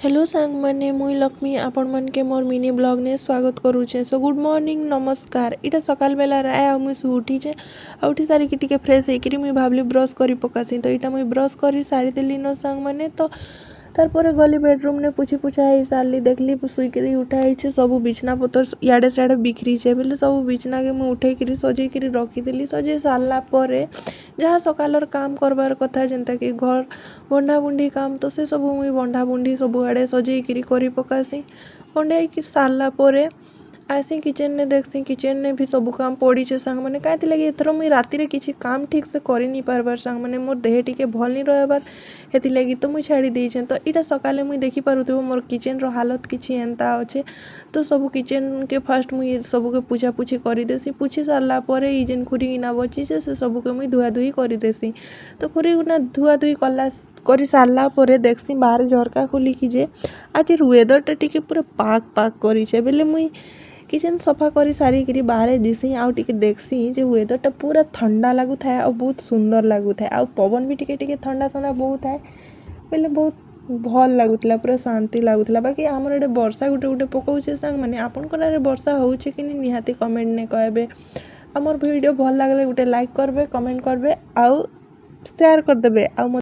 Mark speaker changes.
Speaker 1: Hello सांग मैंने मुई लक्ष्मी आपण मन के मोर मिनी ब्लॉग ने स्वागत करुचे। सो गुड मॉर्निंग नमस्कार। इटा सकाल बेला आए आ मुई उठीचे आ उठी सारिकी टिके फ्रेश होकर मुई भावली ब्रश करी पकासी। तो इटा मुई ब्रश करी सारी देली न सांग मैंने। तो तारपरे गली बेडरूम ने पुछी पुछा ही सारी देखली शुईकरी उठाई सब बिछना पतर इे सियाड़े बिखरी है बोले सब बिछना के मुझे उठे सजे रखीदी। सजे सारा पर जहाँ सकाल काम करबार कथा जेनता कि घर बंधा बुंडी काम तो से सब मुई बंधा बुंडी सब आड़े सजे कर पकासी। बंधाई सारा पर आसी किचन ने देखसी किचन ने भी सब काम पड़ी सांग मैंने कहीं लगे एथर मुई राति रे किसी काम ठीक से करी नहीं पारबार सांग मैंने मोर देह टिके भल नहीं रहबार हेती लगी तो मुई छाड़ी देछे। तो इटा सकाले मुई देखी पारुथिबो मोर किचन रो हालत किछि एंता अच्छे। तो सब किचन के फास्ट मुई सब के पूछा पूछी कर देसी। पूछी सारा पर जेन खुरी गिना बची से सब के मुई धुआ धुई कर देसी। तो खुरी गुना धुआ धुई कला कर सारा पर देखसी बाहर झरका खोलिकी जे आज वेदरटा टिके पूरा पाक पाक करिछे बेले मुई किचन सफा कर सारिकी बाहर जीसी आउ टिके देखसी जे वेदरटा पूरा ठंडा लगू था और बहुत सुंदर लगू था आ पवन भी टिके टिके ठंडा ठंडा बहुत है बेले बहुत भल लगुला पूरा शांति लगुला। बाकी आमर एडे वर्षा गोटे गोटे पकाउछे सांग मैंने आपन वर्षा होउछे कि निहाती कमेंट ने कहबे। आमर वीडियो भल लागले गोटे लाइक करबे कमेंट करबे आउ शेयर कर देबे।